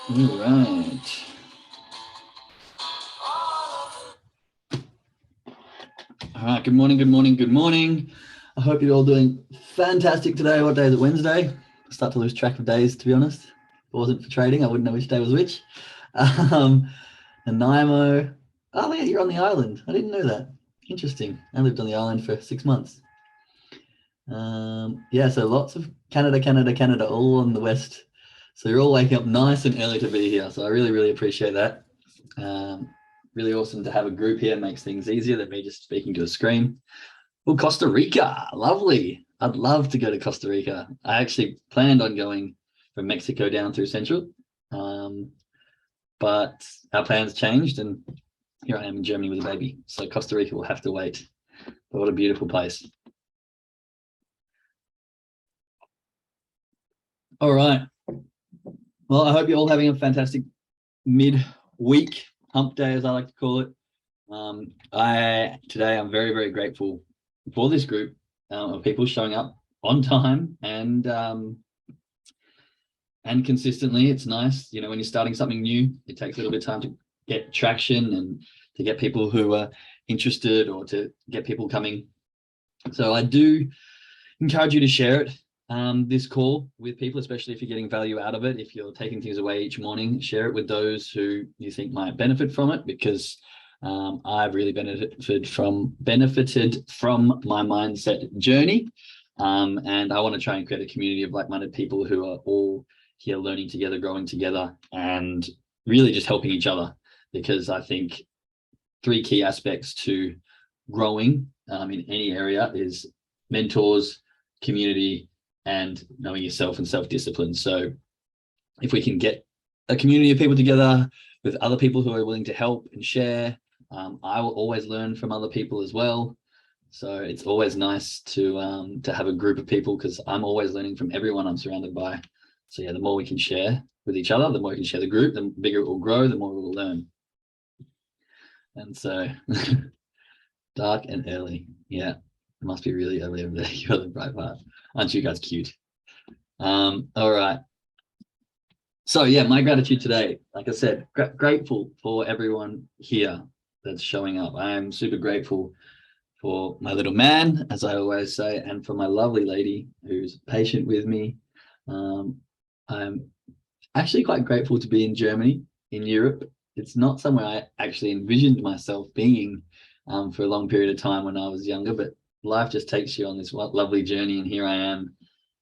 All right. All right. Good morning. Good morning. Good morning. I hope you're all doing fantastic today. What day is it? Wednesday. I start to lose track of days, to be honest. If it wasn't for trading, I wouldn't know which day was which. Nanaimo. Oh, yeah, you're on the island. I didn't know that. Interesting. I lived on the island for 6 months. Yeah, so lots of Canada, all on the west. So you're all waking up nice and early to be here. So I really, really appreciate that. Really awesome to have a group here. It makes things easier than me just speaking to a screen. Oh, Costa Rica, lovely. I'd love to go to Costa Rica. I actually planned on going from Mexico down through Central, but our plans changed and here I am in Germany with a baby. So Costa Rica will have to wait. But what a beautiful place. All right. Well, I hope you're all having a fantastic mid-week hump day, as I like to call it. Today I'm very, very grateful for this group of people showing up on time and consistently. It's nice, when you're starting something new, it takes a little bit of time to get traction and to get people who are interested or to get people coming. So I do encourage you to share it. This call with people, especially if you're getting value out of it. If you're taking things away each morning, share it with those who you think might benefit from it, because I've really benefited from my mindset journey. And I want to try and create a community of like-minded people who are all here learning together, growing together, and really just helping each other. Because I think 3 key aspects to growing in any area is mentors, community, and knowing yourself and self-discipline. So if we can get a community of people together with other people who are willing to help and share, I will always learn from other people as well. So it's always nice to have a group of people, because I'm always learning from everyone I'm surrounded by. So yeah, the more we can share with each other, the more we can share the group, the bigger it will grow, the more we will learn. And so dark and early. Yeah, it must be really early over there. You're the bright part. Aren't you guys cute? All right. So yeah, my gratitude today, like I said, grateful for everyone here that's showing up. I am super grateful for my little man, as I always say, and for my lovely lady who's patient with me. I'm actually quite grateful to be in Germany, in Europe. It's not somewhere I actually envisioned myself being for a long period of time when I was younger, but life just takes you on this lovely journey, and here I am.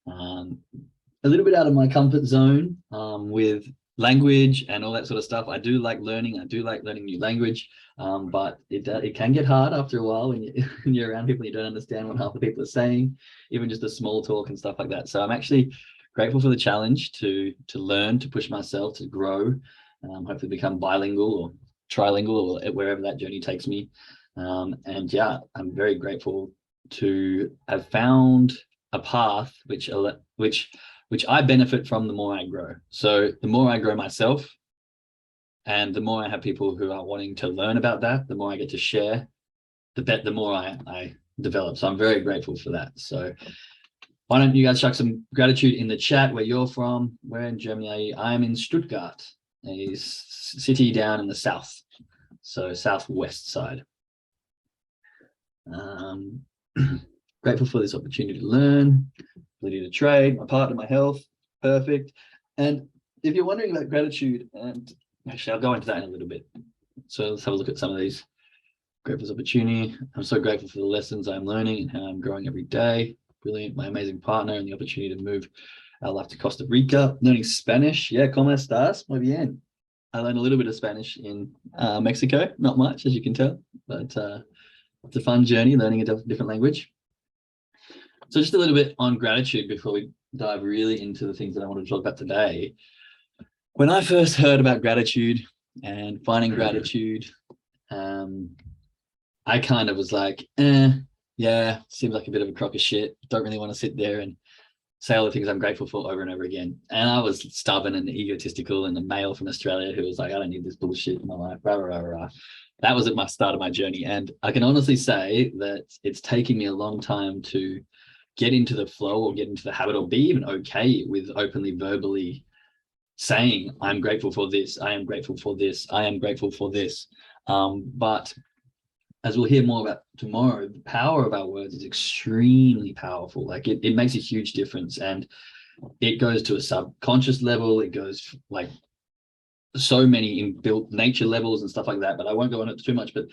A little bit out of my comfort zone with language and all that sort of stuff. I do like learning. I do like learning new language, but it can get hard after a while when you're around people you don't understand what half the people are saying, even just the small talk and stuff like that. So I'm actually grateful for the challenge to learn, to push myself, to grow, hopefully become bilingual or trilingual or wherever that journey takes me. And yeah, I'm very grateful to have found a path which I benefit from the more I grow. So the more I grow myself, and the more I have people who are wanting to learn about that, the more I get to share, the more I develop. So I'm very grateful for that. So why don't you guys chuck some gratitude in the chat where you're from? Where in Germany are you? I'm in Stuttgart, a city down in the south, so southwest side. Grateful for this opportunity to learn, ability to trade, my partner, my health, perfect. And if you're wondering about gratitude, and actually I'll go into that in a little bit. So let's have a look at some of these. Grateful for this opportunity. I'm so grateful for the lessons I'm learning and how I'm growing every day. Brilliant, my amazing partner, and the opportunity to move our life to Costa Rica. Learning Spanish. Yeah, ¿cómo estás? Muy bien. I learned a little bit of Spanish in Mexico, not much, as you can tell, but it's a fun journey learning a different language. So just a little bit on gratitude before we dive really into the things that I want to talk about today. When I first heard about gratitude and finding gratitude, I kind of was like, yeah, seems like a bit of a crock of shit. Don't really want to sit there and say all the things I'm grateful for over and over again. And I was stubborn and egotistical and a male from Australia who was like, I don't need this bullshit in my life, rah, rah, rah, rah. That was at my start of my journey. And I can honestly say that it's taken me a long time to get into the flow or get into the habit or be even okay with openly verbally saying, I'm grateful for this, I am grateful for this, I am grateful for this. But as we'll hear more about tomorrow, the power of our words is extremely powerful. Like it makes a huge difference, and it goes to a subconscious level. It goes like so many inbuilt nature levels and stuff like that, but I won't go on it too much. But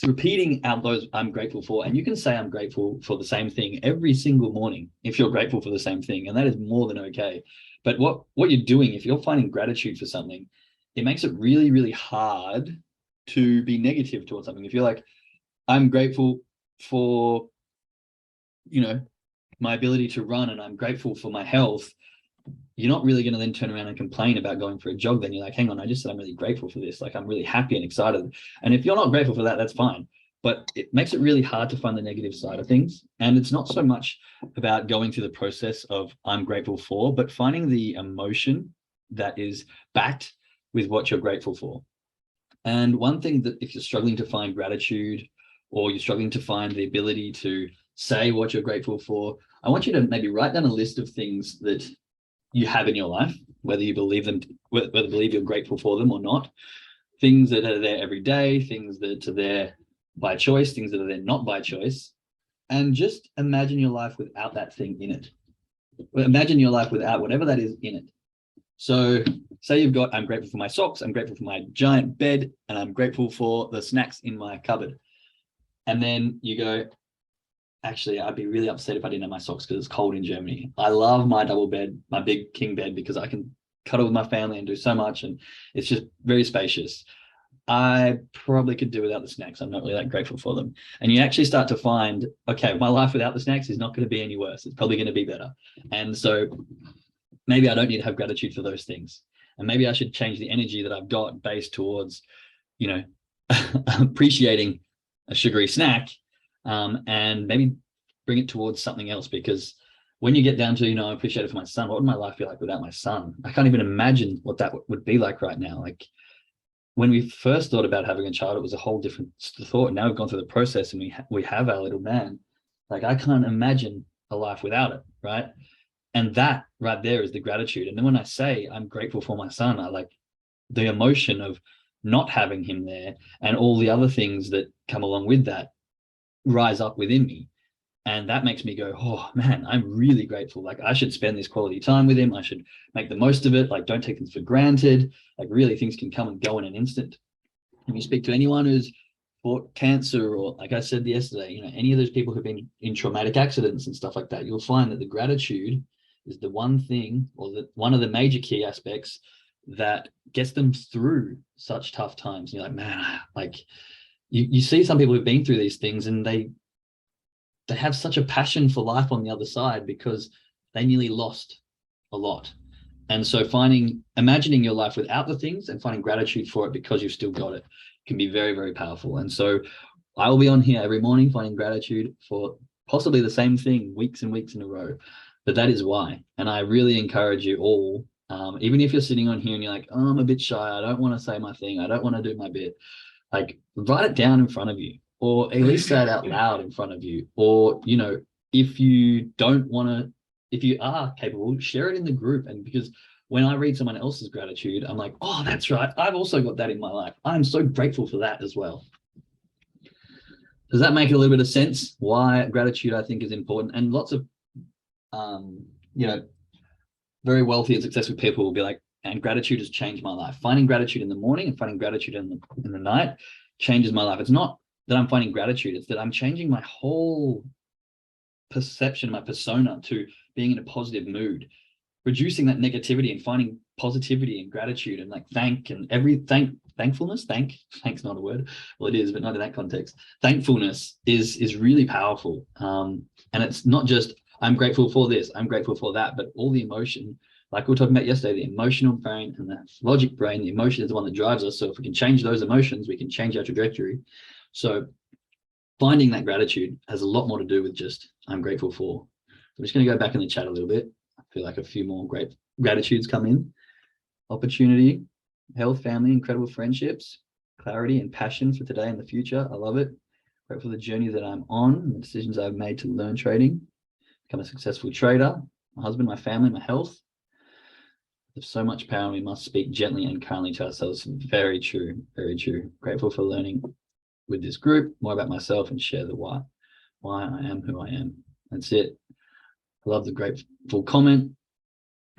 repeating out those I'm grateful for, and you can say I'm grateful for the same thing every single morning if you're grateful for the same thing, and that is more than okay. But what you're doing, if you're finding gratitude for something, it makes it really, really hard to be negative towards something. If you're like, I'm grateful for, my ability to run, and I'm grateful for my health, you're not really going to then turn around and complain about going for a jog. Then you're like, hang on, I just said I'm really grateful for this. Like, I'm really happy and excited. And if you're not grateful for that, that's fine. But it makes it really hard to find the negative side of things. And it's not so much about going through the process of I'm grateful for, but finding the emotion that is backed with what you're grateful for. And one thing that if you're struggling to find gratitude, or you're struggling to find the ability to say what you're grateful for, I want you to maybe write down a list of things that you have in your life, whether you believe you're grateful for them or not. Things that are there every day, things that are there by choice, things that are there not by choice. And just imagine your life without that thing in it. Imagine your life without whatever that is in it. So say you've got, I'm grateful for my socks, I'm grateful for my giant bed, and I'm grateful for the snacks in my cupboard. And then you go, actually, I'd be really upset if I didn't have my socks because it's cold in Germany. I love my double bed, my big king bed, because I can cuddle with my family and do so much, and it's just very spacious. I probably could do without the snacks. I'm not really that grateful for them. And you actually start to find, okay, my life without the snacks is not going to be any worse. It's probably going to be better. And so maybe I don't need to have gratitude for those things. And maybe I should change the energy that I've got based towards, appreciating a sugary snack, and maybe bring it towards something else. Because when you get down to, I appreciate it for my son, what would my life be like without my son? I can't even imagine what that would be like right now. Like when we first thought about having a child, it was a whole different thought. Now we've gone through the process and we have our little man. Like I can't imagine a life without it, right? And that right there is the gratitude. And then when I say I'm grateful for my son, I like the emotion of not having him there and all the other things that come along with that rise up within me. And that makes me go, oh man, I'm really grateful. Like I should spend this quality time with him. I should make the most of it. Like don't take things for granted. Like really things can come and go in an instant. If you speak to anyone who's fought cancer, or like I said yesterday, any of those people who've been in traumatic accidents and stuff like that, you'll find that the gratitude is the one thing, or one of the major key aspects that gets them through such tough times. And you're like, man, like you see some people who've been through these things and they have such a passion for life on the other side because they nearly lost a lot. And so imagining your life without the things and finding gratitude for it because you've still got it can be very, very powerful. And so I will be on here every morning finding gratitude for possibly the same thing weeks and weeks in a row. But that is why. And I really encourage you all, even if you're sitting on here and you're like, oh, I'm a bit shy, I don't want to say my thing, I don't want to do my bit, like write it down in front of you, or at least say it out loud in front of you. Or, if you don't want to, if you are capable, share it in the group. And because when I read someone else's gratitude, I'm like, oh, that's right, I've also got that in my life. I'm so grateful for that as well. Does that make a little bit of sense? Why gratitude, I think, is important. And lots of, very wealthy and successful people will be like, and gratitude has changed my life. Finding gratitude in the morning and finding gratitude in the night changes my life. It's not that I'm finding gratitude, it's that I'm changing my whole perception, my persona, to being in a positive mood, reducing that negativity and finding positivity and gratitude and like thankfulness. Thank's not a word. Well, it is, but not in that context. Thankfulness is really powerful. And it's not just I'm grateful for this, I'm grateful for that, but all the emotion, like we were talking about yesterday, the emotional brain and the logic brain, the emotion is the one that drives us. So if we can change those emotions, we can change our trajectory. So finding that gratitude has a lot more to do with just I'm grateful for. I'm just going to go back in the chat a little bit. I feel like a few more great gratitudes come in. Opportunity, health, family, incredible friendships, clarity and passion for today and the future. I love it. Grateful for the journey that I'm on and the decisions I've made to learn trading, become a successful trader, my husband, my family, my health. There's so much power, we must speak gently and kindly to ourselves. Very true, very true. Grateful for learning with this group more about myself and share the why I am who I am. That's it. I love the grateful comment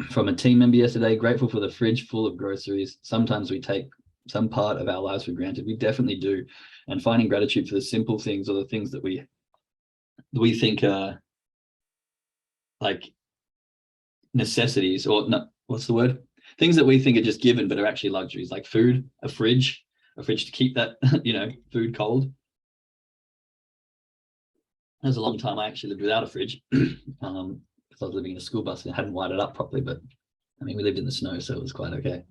from a team member yesterday. Grateful for the fridge full of groceries. Sometimes we take some part of our lives for granted. We definitely do. And finding gratitude for the simple things, or the things that we think are like necessities, or not, what's the word? Things that we think are just given, but are actually luxuries, like food, a fridge to keep that, food cold. There's a long time I actually lived without a fridge because I was living in a school bus and I hadn't wired it up properly. But I mean, we lived in the snow, so it was quite okay.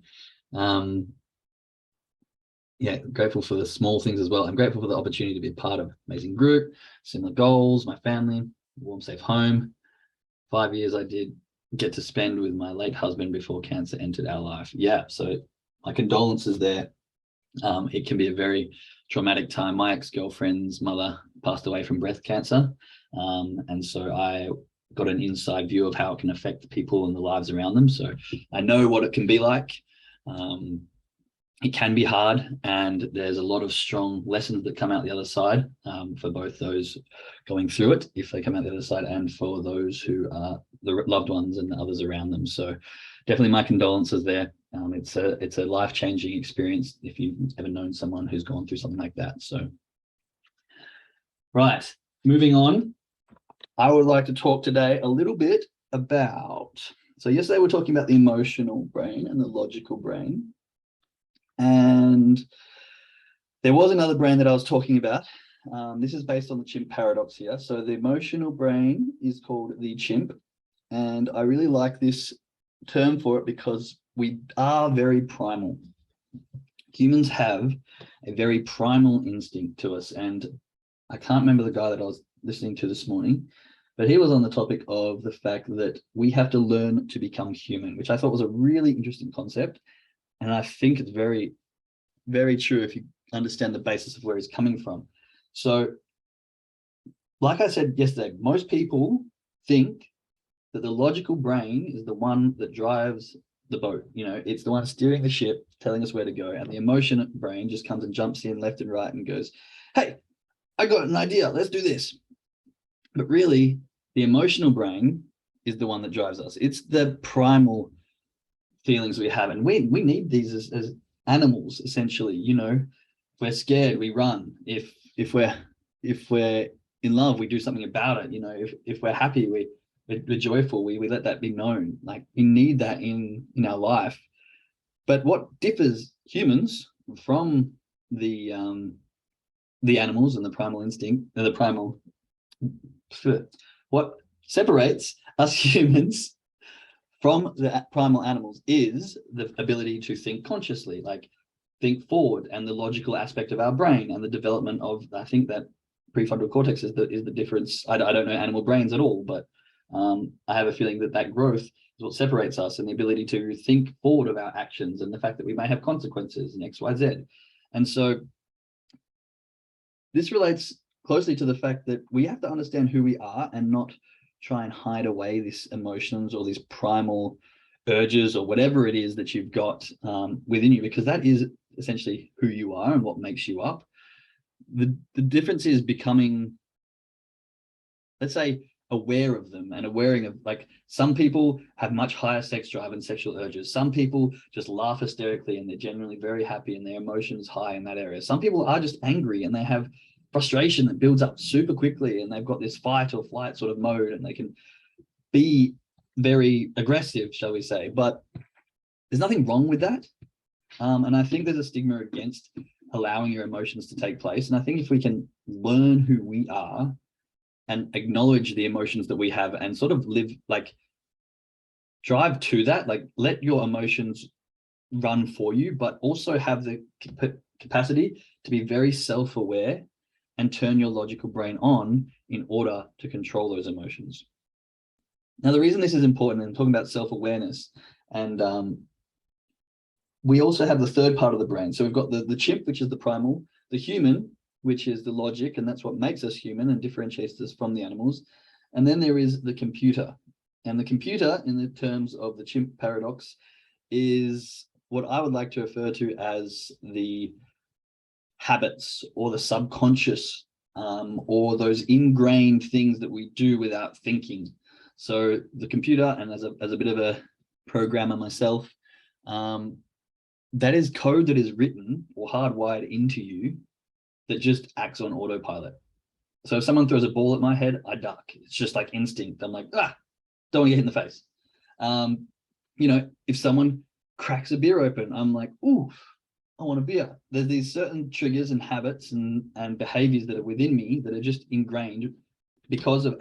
Yeah, grateful for the small things as well. I'm grateful for the opportunity to be a part of an amazing group, similar goals, my family, warm, safe home. 5 years I did get to spend with my late husband before cancer entered our life. Yeah, so my condolences there. It can be a very traumatic time. My ex-girlfriend's mother passed away from breast cancer. And so I got an inside view of how it can affect the people and the lives around them. So I know what it can be like. It can be hard, and there's a lot of strong lessons that come out the other side, for both those going through it, if they come out the other side, and for those who are the loved ones and the others around them. So definitely my condolences there. It's a life-changing experience if you've ever known someone who's gone through something like that. So, right, moving on. I would like to talk today a little bit about, so yesterday we're talking about the emotional brain and the logical brain. And there was another brain that I was talking about. This is based on the chimp paradox here. So the emotional brain is called the chimp. And I really like this term for it because we are very primal. Humans have a very primal instinct to us. And I can't remember the guy that I was listening to this morning, but he was on the topic of the fact that we have to learn to become human, which I thought was a really interesting concept. And I think it's very, very true if you understand the basis of where he's coming from. So, like I said yesterday, most people think that the logical brain is the one that drives the boat. It's the one steering the ship, telling us where to go. And the emotion brain just comes and jumps in left and right and goes, hey, I got an idea, let's do this. But really, the emotional brain is the one that drives us. It's the primal feelings we have, and we need these as animals, essentially. If we're scared, we run. If we're in love, we do something about it. If we're happy, we're joyful, we let that be known. Like, we need that in our life. But what differs humans from the animals and the primal instinct, what separates us humans from the primal animals is the ability to think consciously, like think forward, and the logical aspect of our brain and the development of, I think that prefrontal cortex is the difference. I don't know animal brains at all, but I have a feeling that growth is what separates us, and the ability to think forward of our actions, and the fact that we may have consequences in X, Y, Z. And so this relates closely to the fact that we have to understand who we are and not try and hide away these emotions or these primal urges or whatever it is that you've got within you, because that is essentially who you are and what makes you up. The difference is becoming, let's say, aware of them, and aware of, like, some people have much higher sex drive and sexual urges. Some people just laugh hysterically and they're genuinely very happy and their emotions high in that area. Some people are just angry and they have frustration that builds up super quickly, and they've got this fight or flight sort of mode, and they can be very aggressive, shall we say. But there's nothing wrong with that. And I think there's a stigma against allowing your emotions to take place. And I think if we can learn who we are and acknowledge the emotions that we have, and sort of live, like, drive to that, like, let your emotions run for you, but also have the capacity to be very self-aware and turn your logical brain on in order to control those emotions. Now, the reason this is important, and talking about self-awareness, and we also have the third part of the brain. So we've got the chimp, which is the primal, the human, which is the logic, and that's what makes us human and differentiates us from the animals. And then there is the computer. And the computer, in the terms of the chimp paradox, is what I would like to refer to as the habits or the subconscious, or those ingrained things that we do without thinking. So the computer, and as a bit of a programmer myself, that is code that is written or hardwired into you that just acts on autopilot. So if someone throws a ball at my head, I duck. It's just like instinct. I'm like, don't want to get hit in the face. If someone cracks a beer open, I'm like, ooh, I want a beer. There's these certain triggers and habits and behaviors that are within me that are just ingrained because of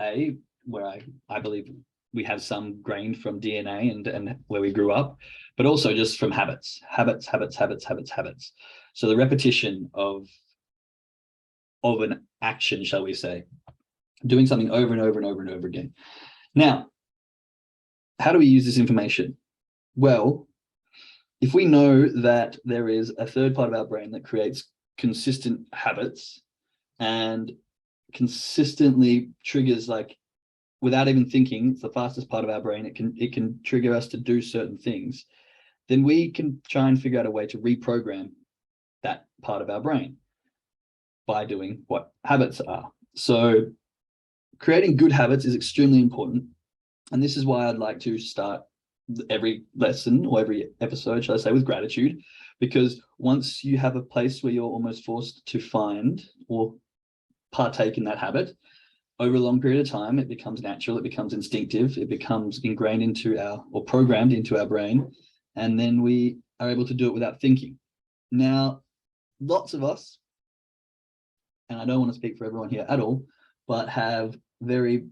where I believe we have some grained from DNA and where we grew up, but also just from habits. So the repetition of an action, shall we say, doing something over and over and over and over again. Now, how do we use this information? Well, if we know that there is a third part of our brain that creates consistent habits and consistently triggers, like without even thinking, it's the fastest part of our brain, it can trigger us to do certain things, then we can try and figure out a way to reprogram that part of our brain by doing what habits are. So creating good habits is extremely important. And this is why I'd like to start every lesson or every episode, shall I say, with gratitude, because once you have a place where you're almost forced to find or partake in that habit, over a long period of time, it becomes natural, it becomes instinctive, it becomes ingrained into or programmed into our brain, and then we are able to do it without thinking. Now, lots of us, and I don't want to speak for everyone here at all, but have very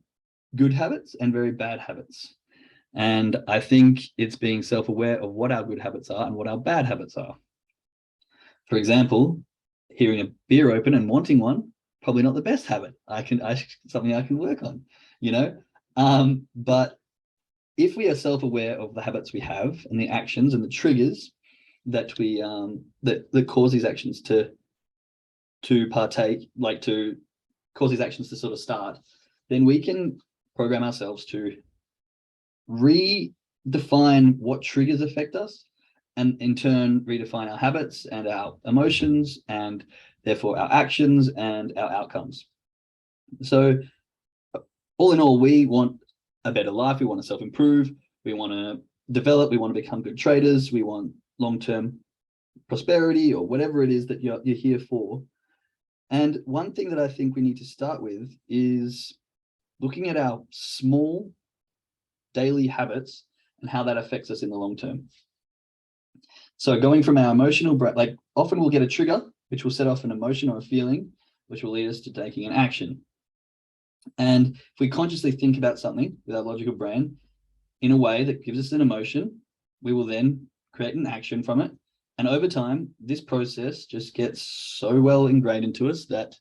good habits and very bad habits. And I think it's being self-aware of what our good habits are and what our bad habits are. For example, hearing a beer open and wanting one, probably not the best habit. Something I can work on, but if we are self-aware of the habits we have and the actions and the triggers that we that cause these actions to partake, like to cause these actions to sort of start, then we can program ourselves to redefine what triggers affect us, and in turn redefine our habits and our emotions and therefore our actions and our outcomes. So all in all, we want a better life, we want to self-improve, we want to develop, we want to become good traders, we want long-term prosperity or whatever it is that you're here for. And one thing that I think we need to start with is looking at our small daily habits and how that affects us in the long term. So going from our emotional, like often we'll get a trigger, which will set off an emotion or a feeling, which will lead us to taking an action. And if we consciously think about something with our logical brain in a way that gives us an emotion, we will then create an action from it. And over time, this process just gets so well ingrained into us that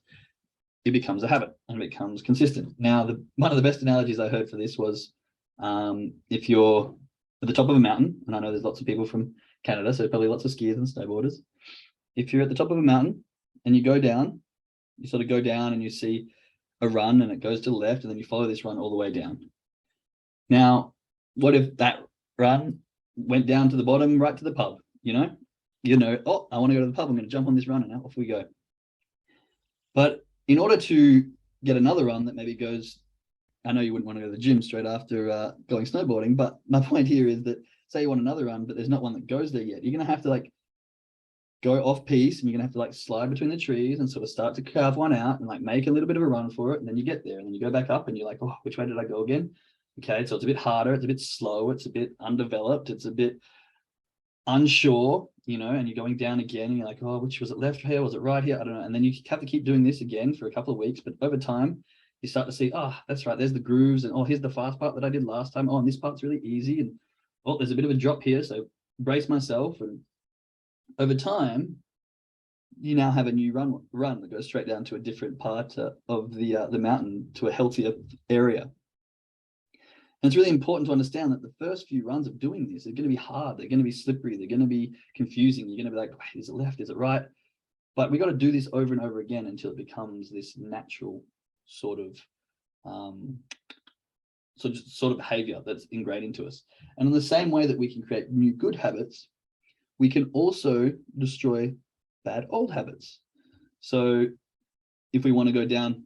it becomes a habit and it becomes consistent. Now, one of the best analogies I heard for this was, if you're at the top of a mountain, and I know there's lots of people from Canada, so probably lots of skiers and snowboarders. If you're at the top of a mountain and you go down, you sort of go down and you see a run and it goes to the left, and then you follow this run all the way down. Now, what if that run went down to the bottom, right to the pub? Oh, I want to go to the pub, I'm going to jump on this run, and off we go. But in order to get another run that maybe goes, I know you wouldn't want to go to the gym straight after going snowboarding, but my point here is that say you want another run, but there's not one that goes there yet. You're going to have to like go off piece, and you're going to have to like slide between the trees and sort of start to carve one out and like make a little bit of a run for it. And then you get there, and then you go back up and you're like, oh, which way did I go again? Okay, so it's a bit harder, it's a bit slow, it's a bit undeveloped, it's a bit unsure, and you're going down again, and you're like, oh, which was it, left here, was it right here? I don't know. And then you have to keep doing this again for a couple of weeks, but over time you start to see, oh, that's right, there's the grooves, and oh, here's the fast part that I did last time, oh, and this part's really easy, and oh, there's a bit of a drop here, so brace myself. And over time you now have a new run that goes straight down to a different part of the mountain, to a healthier area. And it's really important to understand that the first few runs of doing this are going to be hard. They're going to be slippery. They're going to be confusing. You're going to be like, wait, is it left? Is it right? But we got to do this over and over again until it becomes this natural sort of So just sort of behavior that's ingrained into us. And in the same way that we can create new good habits, we can also destroy bad old habits. So if we want to go down,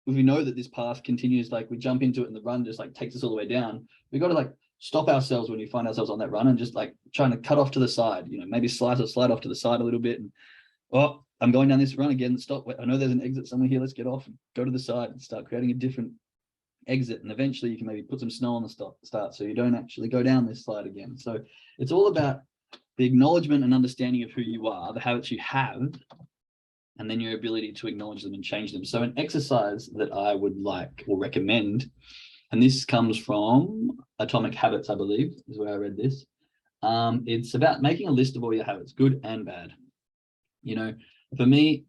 if we know that this path continues, like we jump into it and the run just like takes us all the way down, we got to like stop ourselves when we find ourselves on that run and just like trying to cut off to the side, maybe slide off to the side a little bit. And, oh, I'm going down this run again. Stop. I know there's an exit somewhere here. Let's get off and go to the side and start creating a different exit. And eventually you can maybe put some snow on the start so you don't actually go down this slide again. So it's all about the acknowledgement and understanding of who you are, the habits you have, and then your ability to acknowledge them and change them. So an exercise that I would like or recommend, and this comes from Atomic Habits, I believe, is where I read this. It's about making a list of all your habits, good and bad. For me,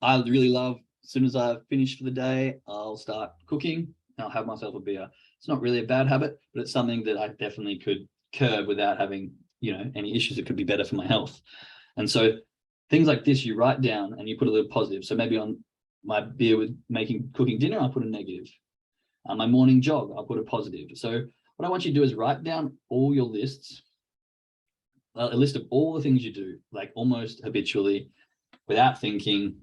I really love, as soon as I finish for the day, I'll start cooking and I'll have myself a beer. It's not really a bad habit, but it's something that I definitely could curb without having, any issues that could be better for my health. And so things like this, you write down and you put a little positive. So maybe on my beer with cooking dinner, I'll put a negative. On my morning jog, I'll put a positive. So what I want you to do is write down all your lists, a list of all the things you do, like almost habitually, without thinking.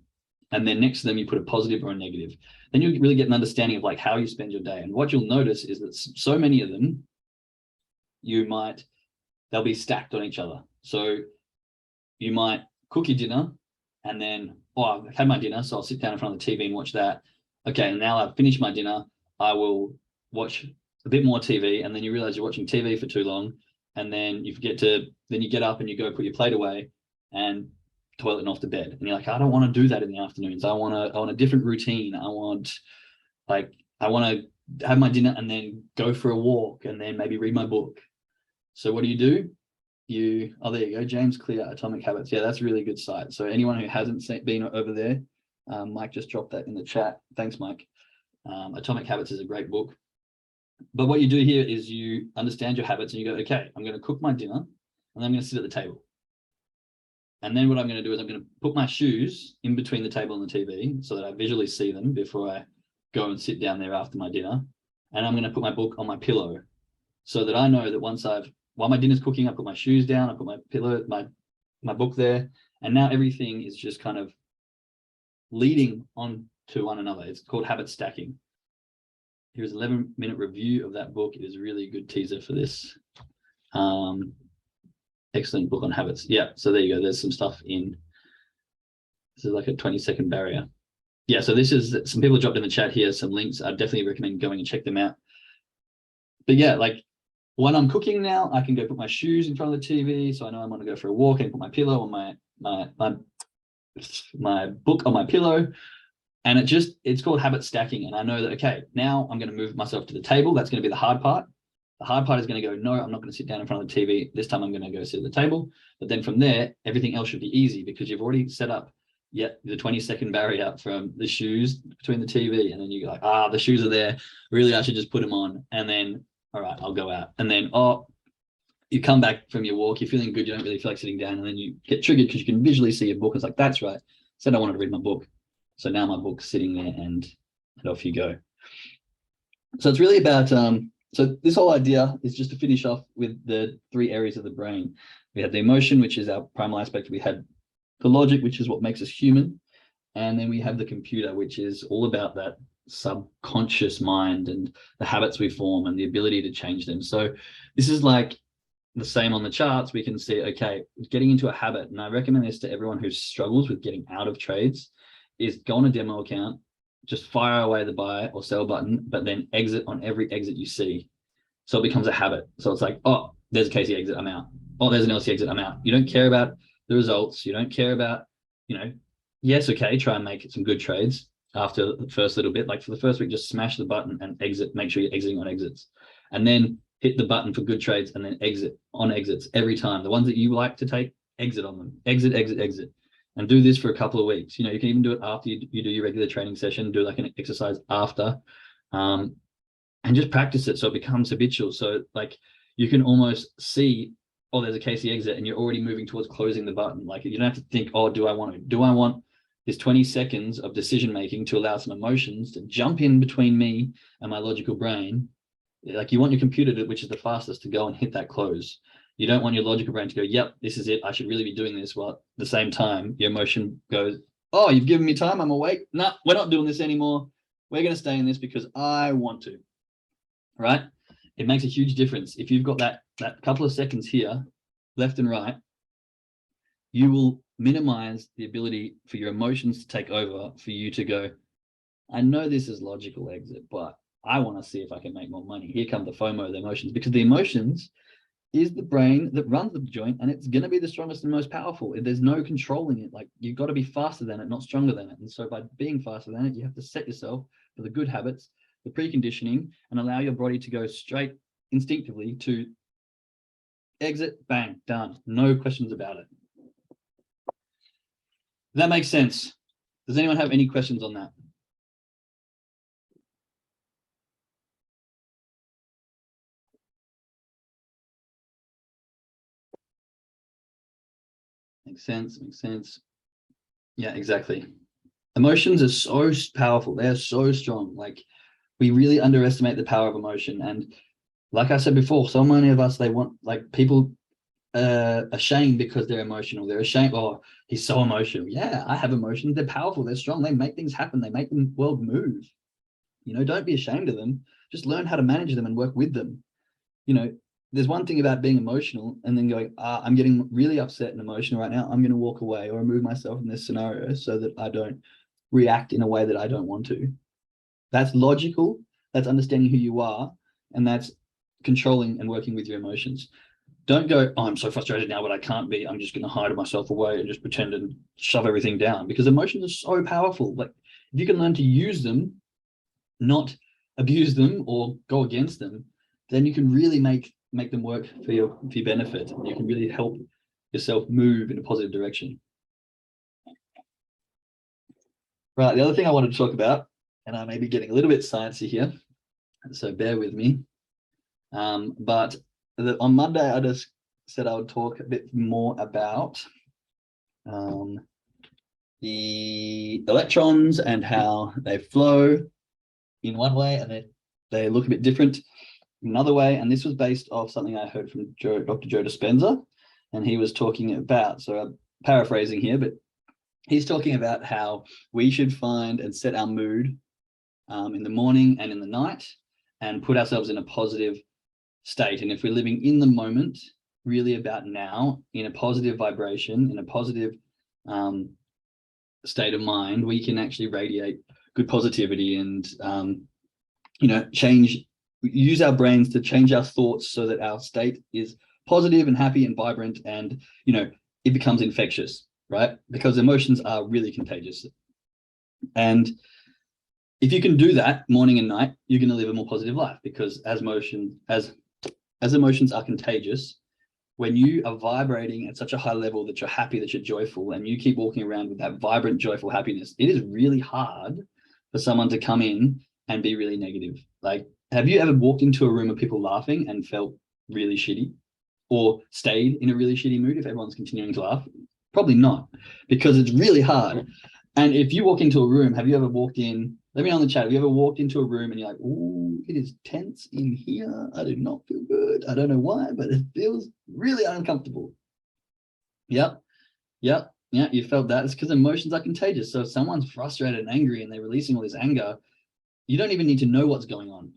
And then next to them, you put a positive or a negative. Then you really get an understanding of like how you spend your day. And what you'll notice is that so many of them, they'll be stacked on each other. So you might cook your dinner and then, I've had my dinner, so I'll sit down in front of the TV and watch that. Okay, and now I've finished my dinner, I will watch a bit more TV, and then you realize you're watching TV for too long, and then you get up and you go put your plate away and toilet and off to bed. And you're like, I don't want to do that in the afternoons. I want a different routine. I want to have my dinner and then go for a walk and then maybe read my book. So what do? There you go, James Clear, Atomic Habits. Yeah, that's a really good site. So anyone who hasn't been over there, Mike just dropped that in the chat. Thanks, Mike. Atomic Habits is a great book. But what you do here is you understand your habits and you go, okay, I'm going to cook my dinner and then I'm going to sit at the table. And then what I'm going to do is I'm going to put my shoes in between the table and the TV so that I visually see them before I go and sit down there after my dinner. And I'm going to put my book on my pillow so that I know that while my dinner's cooking, I put my shoes down, I put my pillow, my book there, and now everything is just kind of leading on to one another. It's called habit stacking. Here's an 11-minute review of that book. It is a really good teaser for this. Excellent book on habits. Yeah, so there you go. There's some stuff in. This is like a 20-second barrier. Yeah, so this is, some people dropped in the chat here some links. I definitely recommend going and check them out. But yeah, like when I'm cooking now, I can go put my shoes in front of the TV, so I know I'm going to go for a walk, and put my pillow on my book on my pillow, and it's called habit stacking. And I know that, okay, now I'm going to move myself to the table. That's going to be the hard part. The hard part is going to go, no, I'm not going to sit down in front of the TV. This time I'm going to go sit at the table. But then from there, everything else should be easy because you've already set up the 20-second barrier from the shoes between the TV. And then you go like, the shoes are there. Really, I should just put them on. And then, all right, I'll go out. And then, you come back from your walk, you're feeling good, you don't really feel like sitting down, and then you get triggered because you can visually see your book. It's like, that's right. Said I wanted to read my book. So now my book's sitting there and off you go. So it's really about, so this whole idea is just to finish off with the 3 areas of the brain. We had the emotion, which is our primal aspect. We had the logic, which is what makes us human. And then we have the computer, which is all about that subconscious mind and the habits we form and the ability to change them. So this is like the same on the charts. We can see, okay, getting into a habit, and I recommend this to everyone who struggles with getting out of trades, is go on a demo account, just fire away the buy or sell button, but then exit on every exit you see. So it becomes a habit. So it's like, there's a Casey exit, I'm out. There's an LC exit, I'm out. You don't care about the results. You don't care about, yes, okay, try and make some good trades after the first little bit. Like for the first week, just smash the button and exit. Make sure you're exiting on exits. And then hit the button for good trades and then exit on exits every time. The ones that you like to take, exit on them. Exit, exit, exit. And do this for a couple of weeks. You can even do it after you do your regular training session, do like an exercise after, and just practice it so it becomes habitual. So like you can almost see, there's a Casey exit, and you're already moving towards closing the button. Like you don't have to think, do I want this 20 seconds of decision making to allow some emotions to jump in between me and my logical brain. Like you want your computer to, which is the fastest, to go and hit that close. You don't want your logical brain to go, yep, this is it, I should really be doing this. While at the same time, your emotion goes, oh, you've given me time, I'm awake. No, we're not doing this anymore. We're going to stay in this because I want to, right? It makes a huge difference. If you've got that couple of seconds here, left and right, you will minimize the ability for your emotions to take over, for you to go, I know this is logical exit, but I want to see if I can make more money. Here come the FOMO, the emotions, because the emotions is the brain that runs the joint, and it's going to be the strongest and most powerful. There's no controlling it. Like you've got to be faster than it, not stronger than it. And so by being faster than it, you have to set yourself for the good habits, the preconditioning, and allow your body to go straight instinctively to exit, bang, done. No questions about it. That makes sense. Does anyone have any questions on that? Makes sense, makes sense. Yeah, exactly. Emotions are so powerful. They're so strong. Like we really underestimate the power of emotion. And like I said before, so many of us, they want, like people ashamed because they're emotional. They're ashamed. Oh, he's so emotional. Yeah, I have emotions. They're powerful. They're strong. They make things happen. They make the world move. You know, don't be ashamed of them. Just learn how to manage them and work with them. You know, there's one thing about being emotional and then going, I'm getting really upset and emotional right now. I'm going to walk away or remove myself in this scenario so that I don't react in a way that I don't want to. That's logical. That's understanding who you are. And that's controlling and working with your emotions. Don't go, oh, I'm so frustrated now, but I can't be. I'm just going to hide myself away and just pretend and shove everything down, because emotions are so powerful. Like if you can learn to use them, not abuse them or go against them, then you can really make them work for your benefit. And you can really help yourself move in a positive direction. Right. The other thing I wanted to talk about, and I may be getting a little bit sciencey here, so bear with me. But on Monday, I just said I would talk a bit more about the electrons and how they flow in one way and they look a bit different another way. And this was based off something I heard from Dr. Joe Dispenza, and he was talking about, so I'm paraphrasing here, but he's talking about how we should find and set our mood in the morning and in the night and put ourselves in a positive state. And if we're living in the moment, really about now, in a positive vibration, in a positive state of mind, we can actually radiate good positivity and you know, use our brains to change our thoughts so that our state is positive and happy and vibrant, and you know, it becomes infectious, right? Because emotions are really contagious. And if you can do that morning and night, you're going to live a more positive life, because as emotions are contagious, when you are vibrating at such a high level that you're happy, that you're joyful, and you keep walking around with that vibrant, joyful happiness, it is really hard for someone to come in and be really negative. Like, have you ever walked into a room of people laughing and felt really shitty, or stayed in a really shitty mood if everyone's continuing to laugh? Probably not, because it's really hard. And if you walk into a room, have you ever walked in, let me know in the chat, have you ever walked into a room and you're like, oh, it is tense in here. I do not feel good. I don't know why, but it feels really uncomfortable. Yep. Yeah, you felt that. It's because emotions are contagious. So if someone's frustrated and angry and they're releasing all this anger, you don't even need to know what's going on.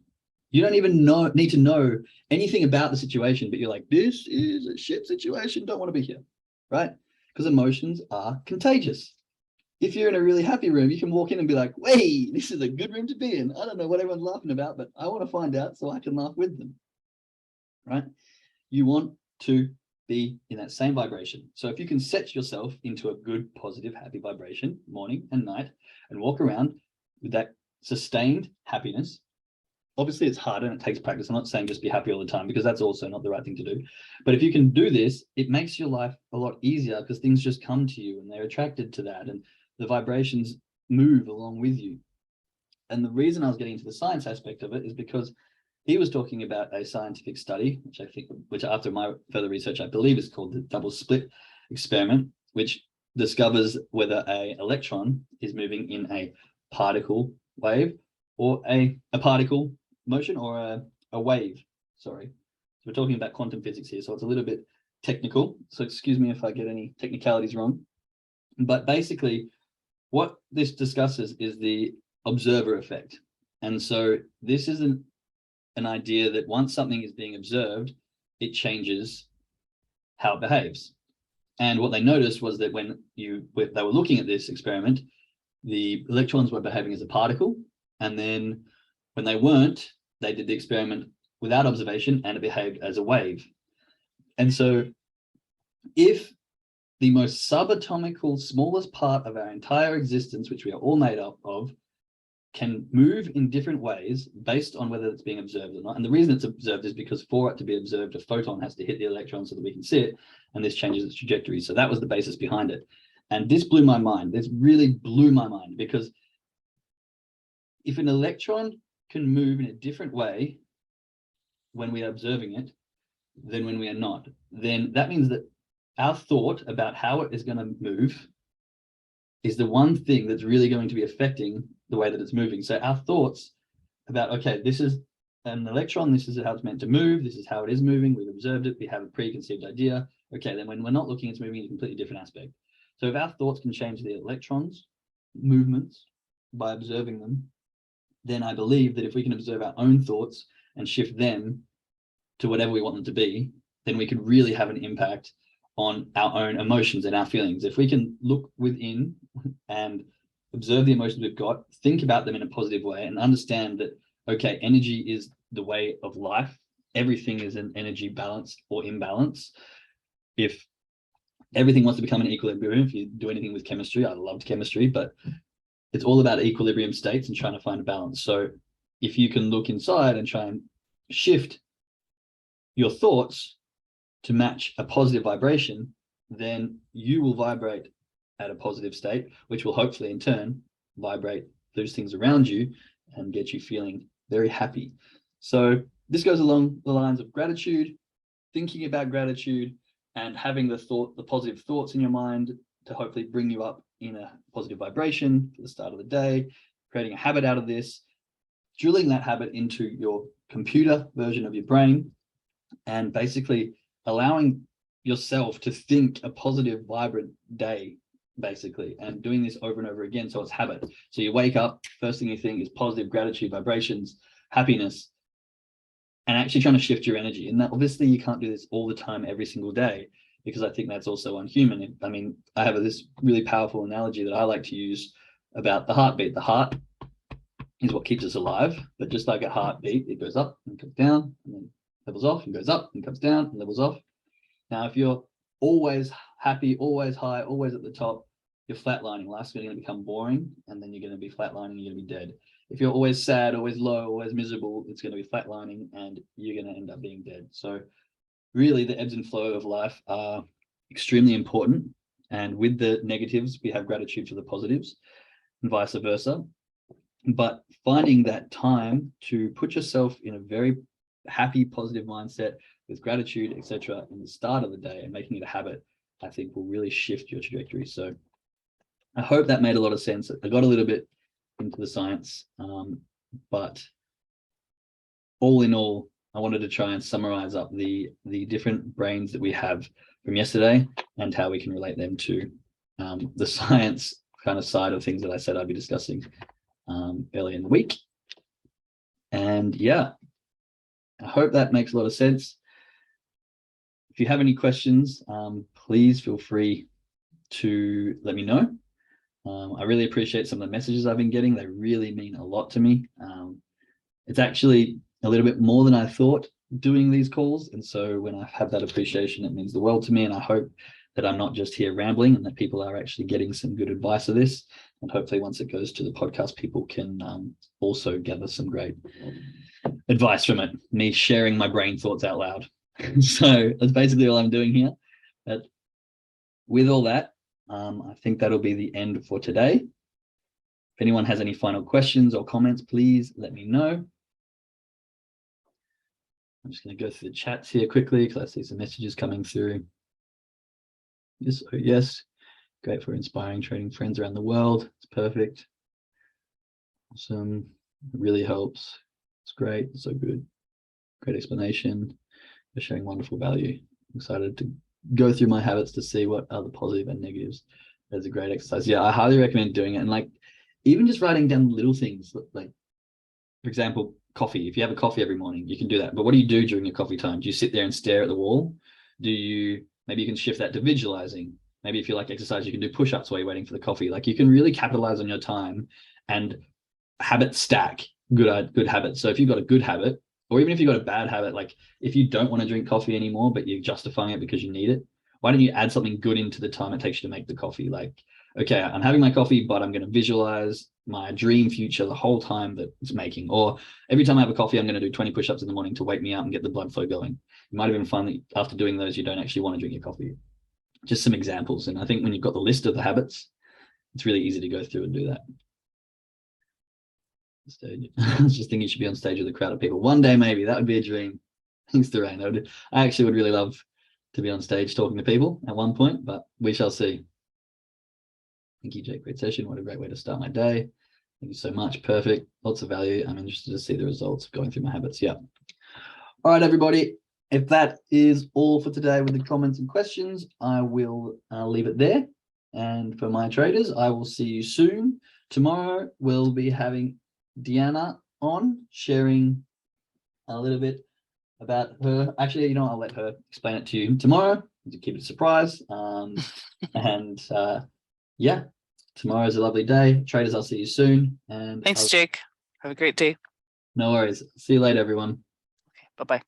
You don't even need to know anything about the situation, but you're like, this is a shit situation. Don't want to be here, right? Because emotions are contagious. If you're in a really happy room, you can walk in and be like, wait, this is a good room to be in. I don't know what everyone's laughing about, but I want to find out so I can laugh with them, right? You want to be in that same vibration. So if you can set yourself into a good, positive, happy vibration morning and night and walk around with that sustained happiness, obviously it's harder and it takes practice. I'm not saying just be happy all the time, because that's also not the right thing to do. But if you can do this, it makes your life a lot easier, because things just come to you and they're attracted to that, and the vibrations move along with you. And the reason I was getting into the science aspect of it is because he was talking about a scientific study, which after my further research, I believe is called the double slit experiment, which discovers whether an electron is moving in a particle wave or a particle motion or a wave. Sorry. So we're talking about quantum physics here, so it's a little bit technical. So excuse me if I get any technicalities wrong. But basically, what this discusses is the observer effect. And so this is an idea that once something is being observed, it changes how it behaves. And what they noticed was that when they were looking at this experiment, the electrons were behaving as a particle. And then when they weren't, they did the experiment without observation and it behaved as a wave. And so if the most subatomical, smallest part of our entire existence, which we are all made up of, can move in different ways based on whether it's being observed or not. And the reason it's observed is because for it to be observed, a photon has to hit the electron so that we can see it, and this changes its trajectory. So that was the basis behind it. And this blew my mind. This really blew my mind, because if an electron can move in a different way when we are observing it than when we are not, then that means that our thought about how it is going to move is the one thing that's really going to be affecting the way that it's moving. So our thoughts about, okay, this is an electron, this is how it's meant to move, this is how it is moving, we've observed it, we have a preconceived idea. Okay, then when we're not looking, it's moving in a completely different aspect. So if our thoughts can change the electrons' movements by observing them, then I believe that if we can observe our own thoughts and shift them to whatever we want them to be, then we could really have an impact on our own emotions and our feelings. If we can look within and observe the emotions we've got, think about them in a positive way, and understand that, okay, energy is the way of life. Everything is an energy balance or imbalance. If everything wants to become an equilibrium, if you do anything with chemistry, I loved chemistry, but it's all about equilibrium states and trying to find a balance. So if you can look inside and try and shift your thoughts to match a positive vibration, then you will vibrate at a positive state, which will hopefully in turn vibrate those things around you and get you feeling very happy. So this goes along the lines of gratitude, thinking about gratitude, and having the positive thoughts in your mind to hopefully bring you up in a positive vibration for the start of the day, creating a habit out of this, drilling that habit into your computer version of your brain, and basically allowing yourself to think a positive, vibrant day, basically, and doing this over and over again. So it's habit. So you wake up, first thing you think is positive, gratitude, vibrations, happiness, and actually trying to shift your energy. And that, obviously you can't do this all the time, every single day, because I think that's also unhuman. I mean, I have this really powerful analogy that I like to use about the heartbeat. The heart is what keeps us alive, but just like a heartbeat, it goes up and comes down and then levels off and goes up and comes down and levels off. Now, if you're always happy, always high, always at the top, you're flatlining. Life's going to become boring, and then you're going to be flatlining, you're going to be dead. If you're always sad, always low, always miserable, it's going to be flatlining and you're going to end up being dead. So really, the ebbs and flow of life are extremely important. And with the negatives, we have gratitude for the positives and vice versa. But finding that time to put yourself in a very happy, positive mindset with gratitude, etc., in the start of the day and making it a habit, I think will really shift your trajectory. So I hope that made a lot of sense. I got a little bit into the science, but all in all, I wanted to try and summarize up the different brains that we have from yesterday and how we can relate them to the science kind of side of things that I said I'd be discussing early in the week. And yeah, I hope that makes a lot of sense. If you have any questions, please feel free to let me know. I really appreciate some of the messages I've been getting. They really mean a lot to me. It's actually a little bit more than I thought doing these calls. And so when I have that appreciation, it means the world to me. And I hope that I'm not just here rambling and that people are actually getting some good advice of this. And hopefully once it goes to the podcast, people can also gather some great advice from it, me sharing my brain thoughts out loud. So that's basically all I'm doing here. But with all that, I think that'll be the end for today. If anyone has any final questions or comments, please let me know. I'm just going to go through the chats here quickly because I see some messages coming through. Yes, oh yes. great for inspiring trading friends around the world. It's perfect. Awesome. It really helps. It's great. It's so good. Great explanation. You're sharing wonderful value. I'm excited to go through my habits to see what are the positive and negatives. That's a great exercise. Yeah, I highly recommend doing it. And like, even just writing down little things, like, for example, coffee. If you have a coffee every morning, you can do that. But what do you do during your coffee time? Do you sit there and stare at the wall? Maybe you can shift that to visualizing. Maybe if you like exercise, you can do push-ups while you're waiting for the coffee. Like, you can really capitalize on your time and habit stack good habits. So if you've got a good habit, or even if you've got a bad habit, like if you don't want to drink coffee anymore, but you're justifying it because you need it, why don't you add something good into the time it takes you to make the coffee? Like, okay, I'm having my coffee, but I'm going to visualize my dream future the whole time that it's making. Or every time I have a coffee, I'm going to do 20 push-ups in the morning to wake me up and get the blood flow going. You might even find that after doing those, you don't actually want to drink your coffee. Just some examples. And I think when you've got the list of the habits, it's really easy to go through and do that. Stage. I was just thinking you should be on stage with a crowd of people. One day, maybe. That would be a dream. Thanks, Doreen. I actually would really love to be on stage talking to people at one point, but we shall see. Thank you, Jake. Great session. What a great way to start my day. Thank you so much. Perfect. Lots of value. I'm interested to see the results of going through my habits. Yeah. All right, everybody. If that is all for today with the comments and questions, I will leave it there. And for my traders, I will see you soon. Tomorrow, we'll be having Deanna on, sharing a little bit about her. Actually, I'll let her explain it to you tomorrow to keep it a surprise. Yeah, tomorrow's a lovely day. Traders, I'll see you soon. And thanks, Jake. Have a great day. No worries. See you later, everyone. Okay, bye-bye.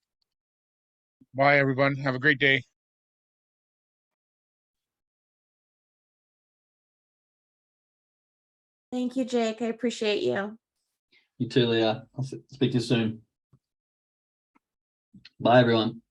Bye, everyone. Have a great day. Thank you, Jake. I appreciate you. You too, Leah. I'll speak to you soon. Bye, everyone.